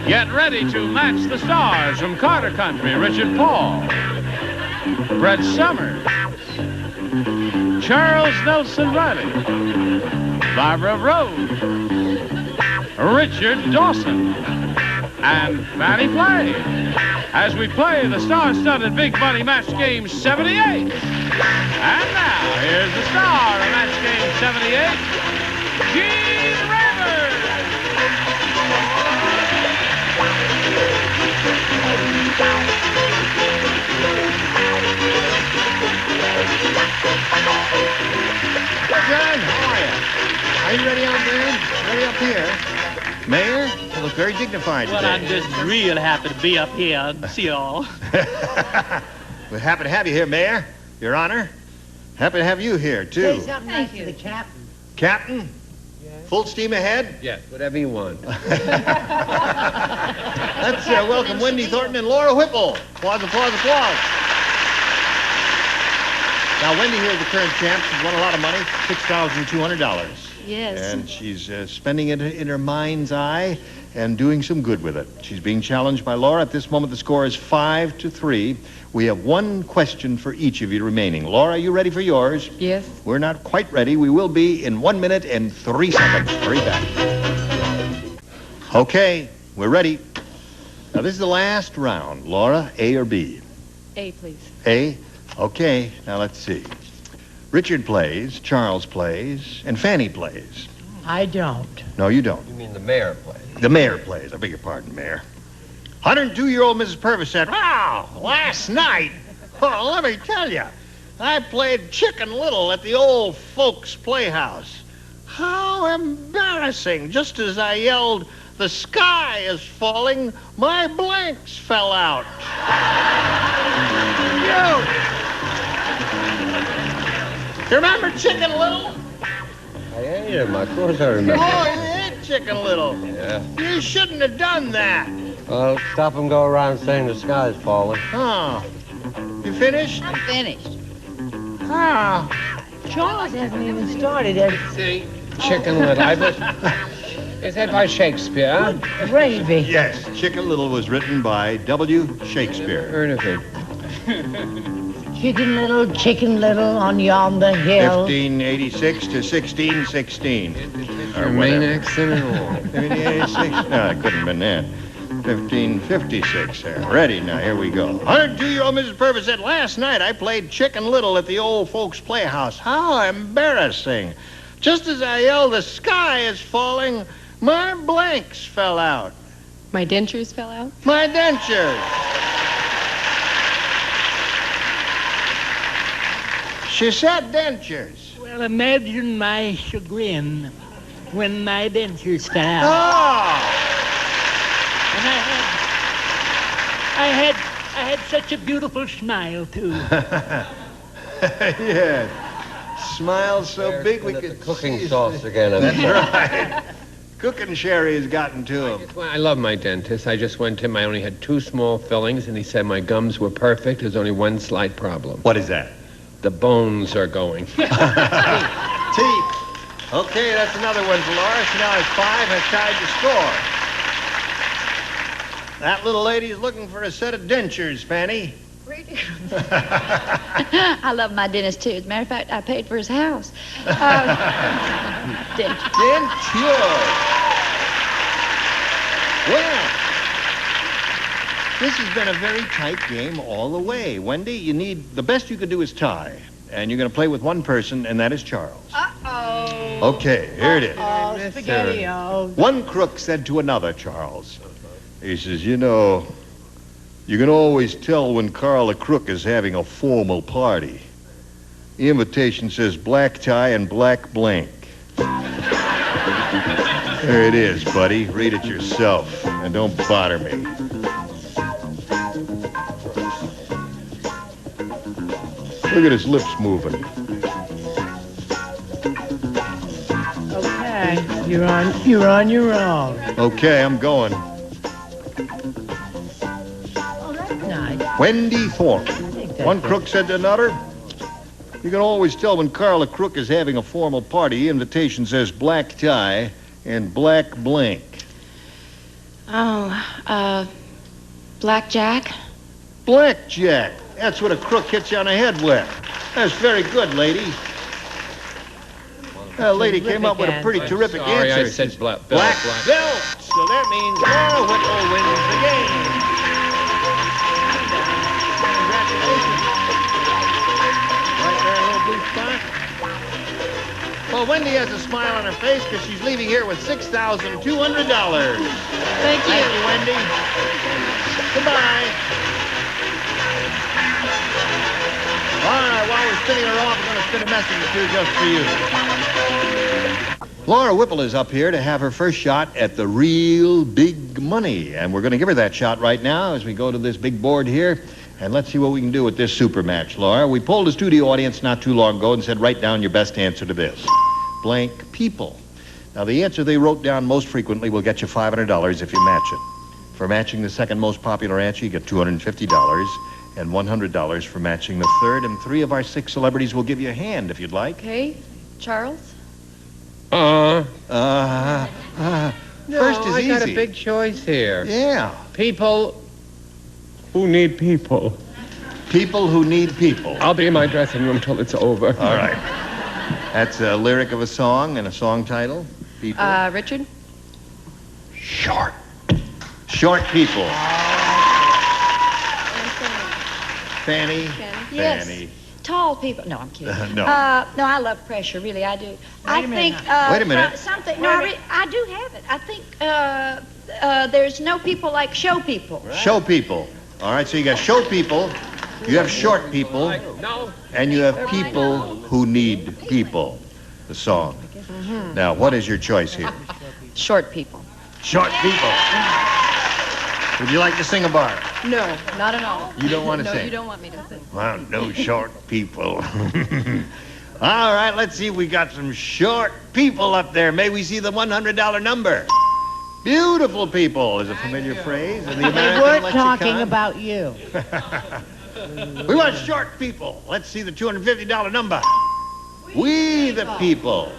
Get ready to match the stars from Carter Country. Richard Paul, Brett Summers, Charles Nelson Reilly, Barbara Rhoades, Richard Dawson, and Fannie Flagg, as we play the star-studded Big Money Match Game 78. And now, here's the star of Match Game 78, Gene Rivers. John, how are you? Are you ready out there? Ready up here? Mayor, you look very dignified Well, today. I'm just real happy to be up here and see you all. We're happy to have you here, Mayor. Your Honor. Happy to have you here, too. Say something nice to the captain. Captain? Yes. Full steam ahead? Yes, whatever you want. Let's welcome Wendy Thornton and Laura Whipple. Applause, applause, applause. Now, Wendy here, the current champ, she's won a lot of money, $6,200. Yes. And she's spending it in her mind's eye and doing some good with it. She's being challenged by Laura. At this moment, the score is 5-3. We have one question for each of you remaining. Laura, are you ready for yours? Yes. We're not quite ready. We will be in 1 minute and 3 seconds. Hurry back. Okay, we're ready. Now, this is the last round. Laura, A or B? A, please. A? Okay, now let's see. Richard plays, Charles plays, and Fannie plays. I don't. No, you don't. You mean the mayor plays? The mayor plays. I beg your pardon, Mayor. 102-year-old Mrs. Purvis said, "Wow, last night, well, let me tell you, I played Chicken Little at the old folks' playhouse. How embarrassing. Just as I yelled, 'The sky is falling,' my blanks fell out." You remember Chicken Little? I ate him. Of course I remember. Oh, you ate Chicken Little. Yeah. You shouldn't have done that. Well, stop and go around saying the sky's falling. Oh. You finished? I'm finished. Ah. Charles hasn't even started it. See? Chicken Little. Is that by Shakespeare? Gravy. Yes, Chicken Little was written by W. Shakespeare. Heard of it. Chicken little on yonder hill. 1586 to 1616. Or Main whatever. accent and all. 1586? No, it couldn't have been that. 1556 there. Ready, now, here we go. 102-year-old Mrs. Purvis said, "Last night I played Chicken Little at the old folks' playhouse. How embarrassing. Just as I yelled, 'The sky is falling,' my blanks fell out." My dentures fell out? My dentures. She said dentures. Well, imagine my chagrin when my dentures fell out. Oh! And I had such a beautiful smile, too. Yeah. Smile so big we Looking could at the cooking see- sauce again. That's right. Cooking sherry has gotten to him. I love my dentist. I just went to him. I only had 2 small fillings, and he said my gums were perfect. There's only one slight problem. What is that? The bones are going. Teeth. Okay, that's another one for Laura. She now has 5, has tied the score. That little lady is looking for a set of dentures, Fannie. I love my dentist, too. As a matter of fact, I paid for his house. Dentures. Dentures. Well, this has been a very tight game all the way. Wendy, the best you could do is tie. And you're going to play with one person, and that is Charles. Uh-oh. Okay, here it is. Oh, spaghetti-o. One crook said to another, Charles. He says, "You know, you can always tell when Carl the crook is having a formal party. The invitation says black tie and black blank." There it is, buddy. Read it yourself, and don't bother me. Look at his lips moving. Okay, you're on your own. Okay, I'm going. Oh, that's nice. Wendy Thornton. I think that's One it. crook said to another, "You can always tell when Carl the crook is having a formal party. The invitation says black tie and black blank." Oh, blackjack. Blackjack. That's what a crook hits you on the head with. That's very good, lady. That lady came up with a pretty terrific Sorry, answer. I said black belt. Black belt. So that means Laura Whipple wins the game. Congratulations. Right there, a little blue spot. Well, Wendy has a smile on her face because she's leaving here with $6,200. Thank you. Thank you, Wendy. Goodbye. All right, while we're spinning her off, we're going to spin a message or two just for you. Laura Whipple is up here to have her first shot at the real big money. And we're going to give her that shot right now as we go to this big board here. And let's see what we can do with this super match, Laura. We polled a studio audience not too long ago and said, write down your best answer to this. Blank people. Now, the answer they wrote down most frequently will get you $500 if you match it. For matching the second most popular answer, you get $250 and $100 for matching the third. And 3 of our 6 celebrities will give you a hand if you'd like. Okay, Charles. No, First is I easy. got a big choice here. Yeah. People who need people. People who need people. I'll be in my dressing room till it's over. All right. That's a lyric of a song and a song title. People. Richard. Short. Short people. Fannie. Yes. Fannie. Tall people. No, I'm kidding. No. No, I love pressure. Really, I do. I think. Wait a minute. Something. No, I do have it. I think there's no people like show people. Right. Show people. All right, so you got show people, you have short people, and you have people who need people. The song. Mm-hmm. Now, what is your choice here? Short people. Short people. Would you like to sing a bar? No, not at all. You don't want to no, sing? No, you don't want me to sing. Well, no short people. All right, let's see if we got some short people up there. May we see the $100 number? Beautiful people is a familiar phrase in the American They weren't lexicon. talking about you. We want short people. Let's see the $250 number. We the people.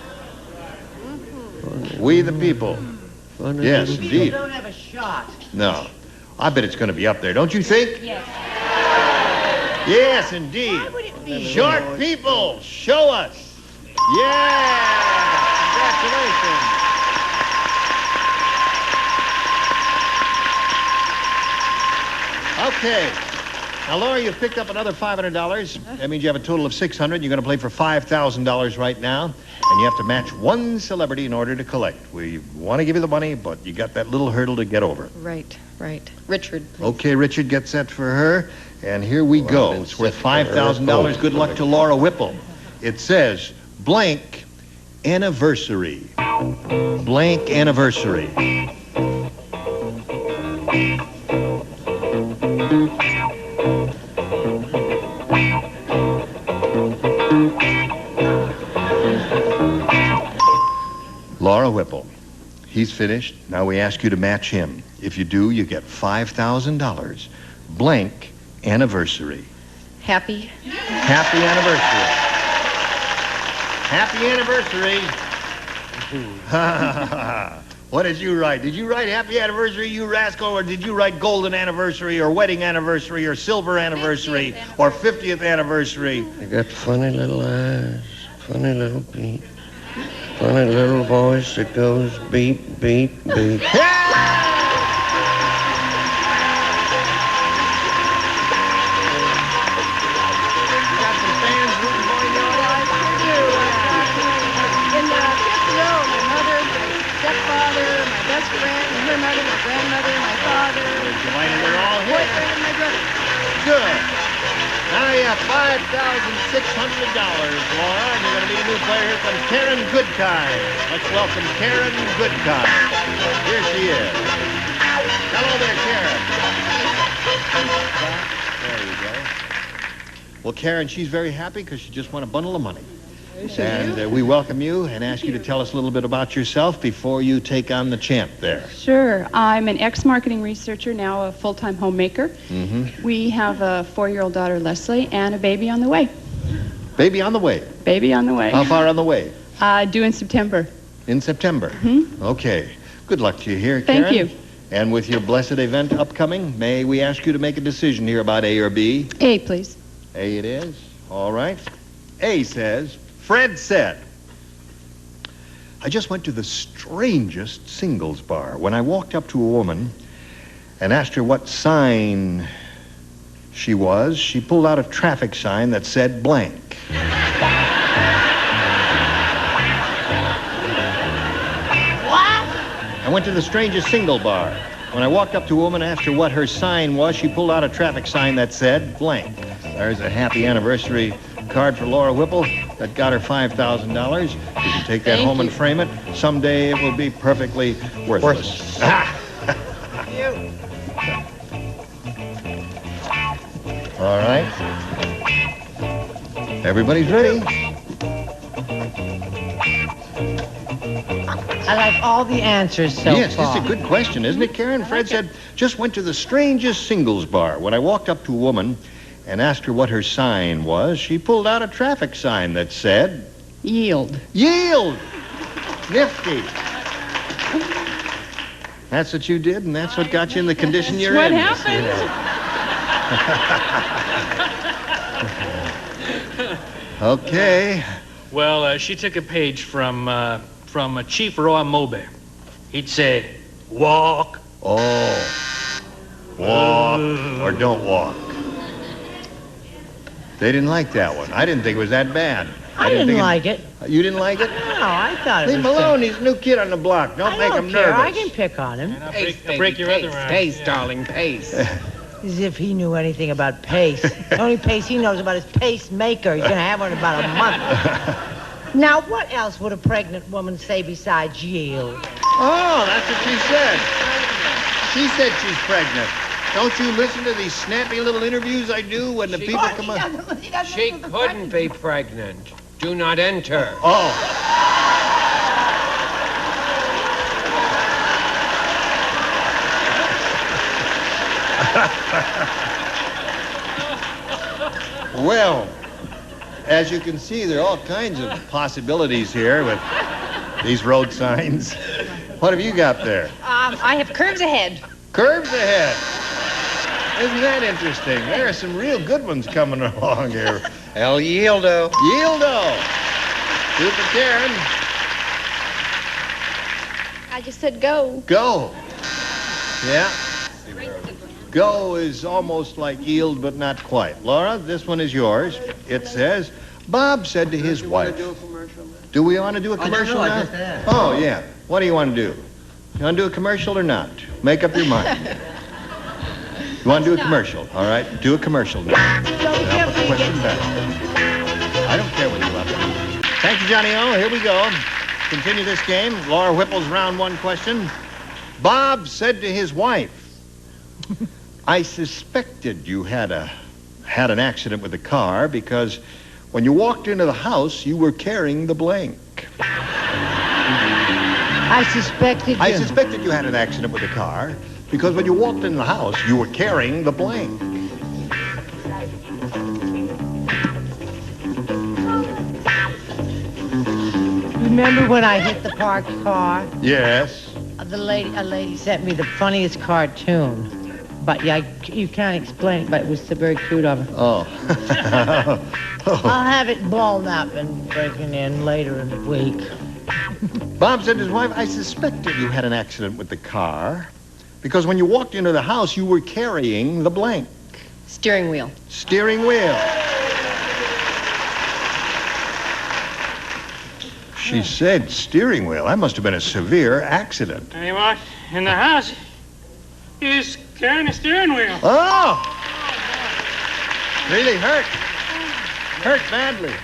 We the people. Yes, People indeed. don't have a shot. No. I bet it's going to be up there, don't you think? Yes. Yes, indeed. Why would it be? Short people, show us. Yeah! Congratulations. Okay. Now, Laura, you've picked up another $500. That means you have a total of $600. You're going to play for $5,000 right now. And you have to match one celebrity in order to collect. We want to give you the money, but you got that little hurdle to get over. Right. Richard, please. Okay, Richard gets that for her. And here we go. It's worth $5,000. Good luck to Laura Whipple. It says, blank anniversary. Blank anniversary. Laura Whipple. He's finished. Now we ask you to match him. If you do, you get $5,000. Blank anniversary. Happy. Happy anniversary. Happy anniversary. What did you write? Did you write happy anniversary, you rascal, or did you write golden anniversary or wedding anniversary or silver anniversary or 50th anniversary? I got funny little eyes, funny little beat, funny little voice that goes beep, beep, beep. Good. Now you have $5,600, Laura, and you're going to meet a new player. Here comes Karen Goodkind. Let's welcome Karen Goodkind. Here she is. Hello there, Karen. There you go. Well, Karen, she's very happy because she just won a bundle of money. And we welcome you and ask you to tell us a little bit about yourself before you take on the champ there. Sure. I'm an ex-marketing researcher, now a full-time homemaker. Mm-hmm. We have a 4-year-old daughter, Leslie, and a baby on the way. Baby on the way. Baby on the way. How far on the way? Due in September. In September. Mm-hmm. Okay. Good luck to you here, Karen. Thank you. And with your blessed event upcoming, may we ask you to make a decision here about A or B? A, please. A it is. All right. A says, Fred said, I just went to the strangest singles bar. When I walked up to a woman and asked her what sign she was, she pulled out a traffic sign that said blank. I went to the strangest single bar. When I walked up to a woman and asked her what her sign was, she pulled out a traffic sign that said blank. There's a happy anniversary card for Laura Whipple that got her $5,000. You can take that home and frame it. Someday it will be perfectly worthless. All right. Everybody's ready. I like all the answers so Yes, far. it's a good question, isn't it, Karen? Fred said, just went to the strangest singles bar. When I walked up to a woman and asked her what her sign was, she pulled out a traffic sign that said... Yield. Yield! Nifty. That's what you did, and that's what got you in the condition you're What in. happened? Okay. Well, she took a page from Chief Roy Moby. He'd say, walk. Oh. Walk or don't walk. They didn't like that one. I didn't think it was that bad. I didn't like it. You didn't like it? No, I thought it Leave him was... alone. He's a new kid on the block. Don't make him nervous. I can pick on him. Pace, baby, break your pace, other arm. pace, Yeah. darling, pace. As if he knew anything about pace. The only pace he knows about is pacemaker. He's going to have one in about a month. Now, what else would a pregnant woman say besides yield? Oh, that's what she said. She said she's pregnant. Don't you listen to these snappy little interviews I do when the people come up? She couldn't be pregnant. Do not enter. Oh. Well, as you can see, there are all kinds of possibilities here with these road signs. What have you got there? I have curves ahead. Curves ahead. Isn't that interesting? There are some real good ones coming along here. El Yieldo. Yieldo. Two for Karen. I just said go. Go. Yeah. Go is almost like yield, but not quite. Laura, this one is yours. It says, Bob said to his wife. Do we want to do a commercial now? I just asked. Oh, yeah. What do you want to do? You want to do a commercial or not? Make up your mind. You want to do a commercial? All right, do a commercial now. I'll put the question back. I don't care what you want to do. Thank you, Johnny O. Here we go. Continue this game. Laura Whipple's round one question. Bob said to his wife, I suspected you had an accident with the car because when you walked into the house, you were carrying the blank. I suspected you had an accident with the car because when you walked in the house, you were carrying the blank. Remember when I hit the parked car? Yes. A lady sent me the funniest cartoon. But yeah, you can't explain it, but it was so very cute of her. Oh. I'll have it blown up and breaking in later in the week. Bob said to his wife, I suspected you had an accident with the car because when you walked into the house, you were carrying the blank. Steering wheel. Steering wheel. She said steering wheel. That must have been a severe accident. Hey, what? In the house, he's carrying a steering wheel. Oh! Really hurt. Hurt badly.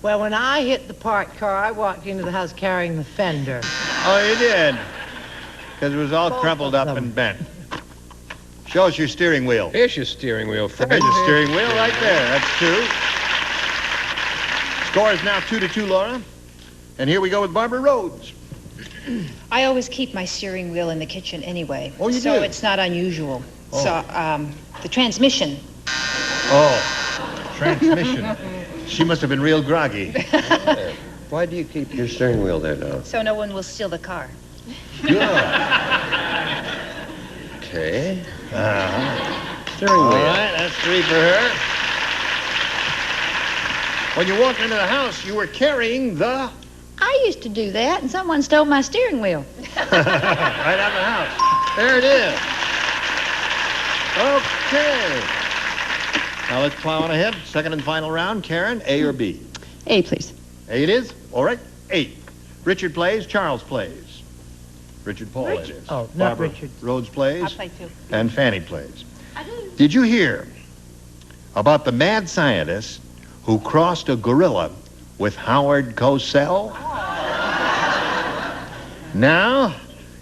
Well, when I hit the parked car, I walked into the house carrying the fender. Oh, you did? Because it was all crumpled up and bent. Show us your steering wheel. Here's your steering wheel, Fred. There's your steering wheel right there. That's two. Score is now 2-2, Laura. And here we go with Barbara Rhoades. I always keep my steering wheel in the kitchen anyway. Oh, you so do? it's not unusual. Oh. So, the transmission. Oh, transmission. She must have been real groggy. Why do you keep your steering wheel there, Doc? So no one will steal the car. Good. Okay. Steering All wheel. right, that's 3 for her. When you walked into the house, you were carrying the... I used to do that, and someone stole my steering wheel. right out of the house. There it is. Okay. Now let's plow on ahead. Second and final round. Karen, A or B? A, please. A it is. All right. A. Richard plays. Charles plays. Richard Paul it is. Oh, not Barbara Richard. Rhoades plays. I play too. And Fannie plays. I do. Did you hear about the mad scientist who crossed a gorilla with Howard Cosell? Now,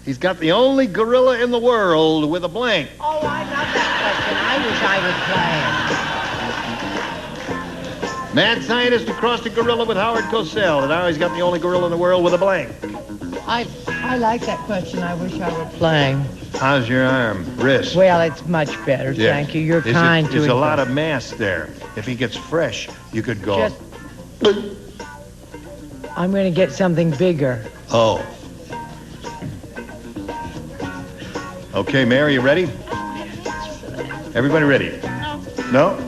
he's got the only gorilla in the world with a blank. Oh, I love that question. I wish I would play. Mad scientist who crossed a gorilla with Howard Cosell, and now he's got the only gorilla in the world with a blank. I like that question. I wish I were playing. How's your arm, wrist? Well, it's much better. Yeah. Thank you. You're kind to There's it. a lot of mass there. If he gets fresh, you could go... Just... I'm going to get something bigger. Oh. Okay, Mary, you ready? Everybody ready? No?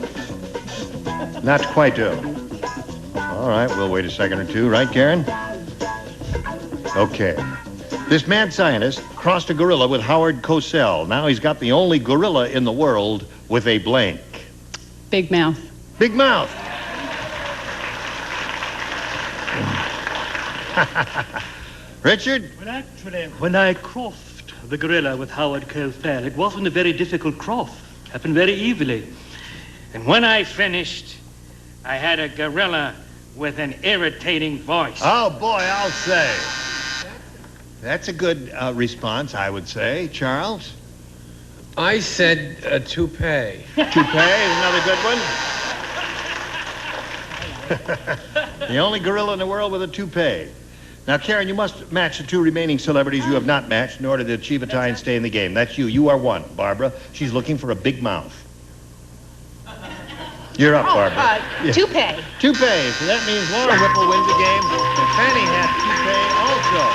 Not quite, All right, we'll wait a second or two. Right, Karen? Okay. This mad scientist crossed a gorilla with Howard Cosell. Now he's got the only gorilla in the world with a blank. Big mouth. Big mouth. Richard? Well, actually, when I crossed the gorilla with Howard Cosell, it wasn't a very difficult cross. Happened very easily. And when I finished, I had a gorilla with an irritating voice. Oh, boy, I'll say. That's a good response, I would say. Charles? I said toupee. Toupee is another good one. The only gorilla in the world with a toupee. Now, Karen, you must match the 2 remaining celebrities you have not matched in order to achieve a tie and stay in the game. That's you. You are 1. Barbara, she's looking for a big mouth. You're up, Barbara. Yeah. Toupee. Toupee. So that means Laura Whipple wins the game, and Fannie had toupee also.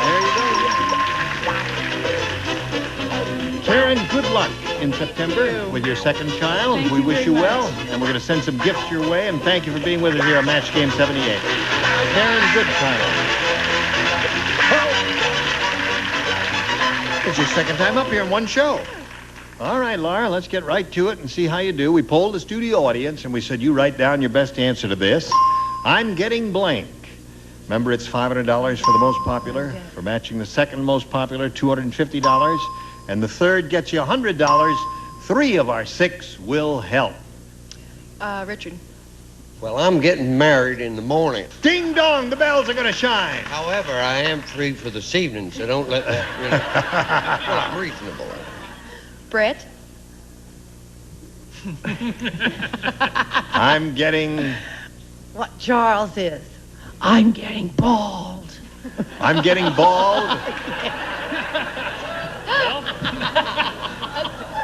There you go. Karen, good luck in September with your second child. Thank We you wish very you much. well, and we're going to send some gifts your way, and thank you for being with us here on Match Game 78. Karen, good child. It's your second time up here in one show. All right, Laura, let's get right to it and see how you do. We polled the studio audience, and we said you write down your best answer to this. I'm getting blank. Remember, it's $500 for the most popular. For matching the second most popular, $250. And the third gets you $100. 3 of our 6 will help. Richard. Well, I'm getting married in the morning. Ding dong, the bells are going to shine. However, I am free for this evening, so don't let that, well, I'm reasonable. Brett. I'm getting... What Charles is. I'm getting bald. I'm getting bald.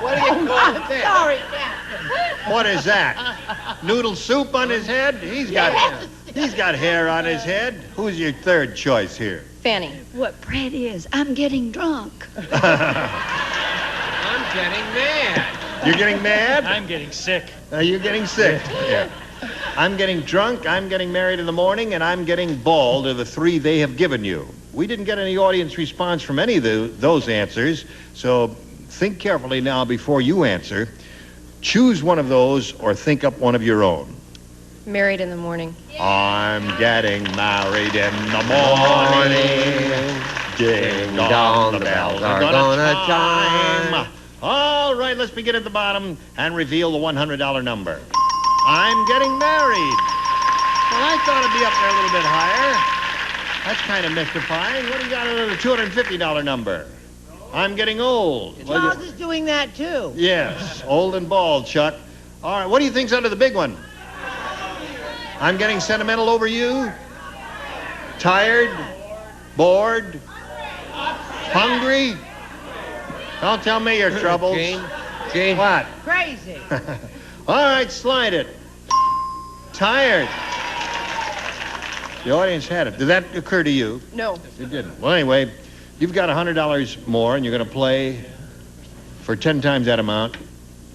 What do you call that? Sorry, Captain. What is that? Noodle soup on his head? He's got hair on his head. Who's your third choice here? Fannie. What Brett is, I'm getting drunk. I'm getting mad. You're getting mad? I'm getting sick. You're getting sick. Yeah. I'm getting drunk, I'm getting married in the morning, and I'm getting bald are the 3 they have given you. We didn't get any audience response from any of those answers, so think carefully now before you answer. Choose one of those or think up one of your own. Married in the morning. I'm getting married in the morning. Ding dong, the bells are gonna chime. All right, let's begin at the bottom and reveal the $100 number. I'm getting married. Well, I thought it'd be up there a little bit higher. That's kind of mystifying. What do you got under the $250 number? I'm getting old. Charles is doing that, too. Yes, old and bald, Chuck. All right, what do you think's under the big one? I'm getting sentimental over you? Tired? Bored? Hungry? Don't tell me your troubles. Gene. What? Crazy. All right, slide it. Tired. The audience had it. Did that occur to you? No. It didn't. Well, anyway, you've got $100 more, and you're going to play for 10 times that amount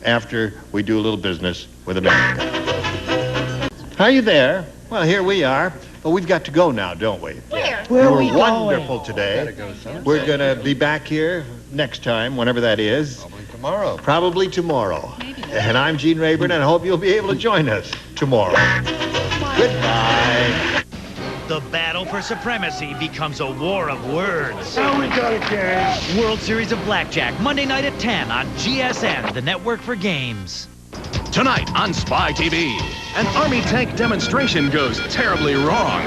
after we do a little business with America. Are you there? Well, here we are. But we've got to go now, don't we? Where? Where are we You were wonderful today. We're going to be back here next time, whenever that is. Probably tomorrow. Probably tomorrow. And I'm Gene Rayburn, and I hope you'll be able to join us tomorrow. Goodbye. The battle for supremacy becomes a war of words. Now we got it, gang. World Series of Blackjack, Monday night at 10 on GSN, the network for games. Tonight on Spy TV, an Army tank demonstration goes terribly wrong.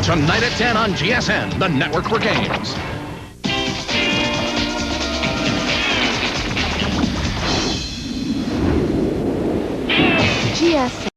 Tonight at 10 on GSN, the network for games. GSN.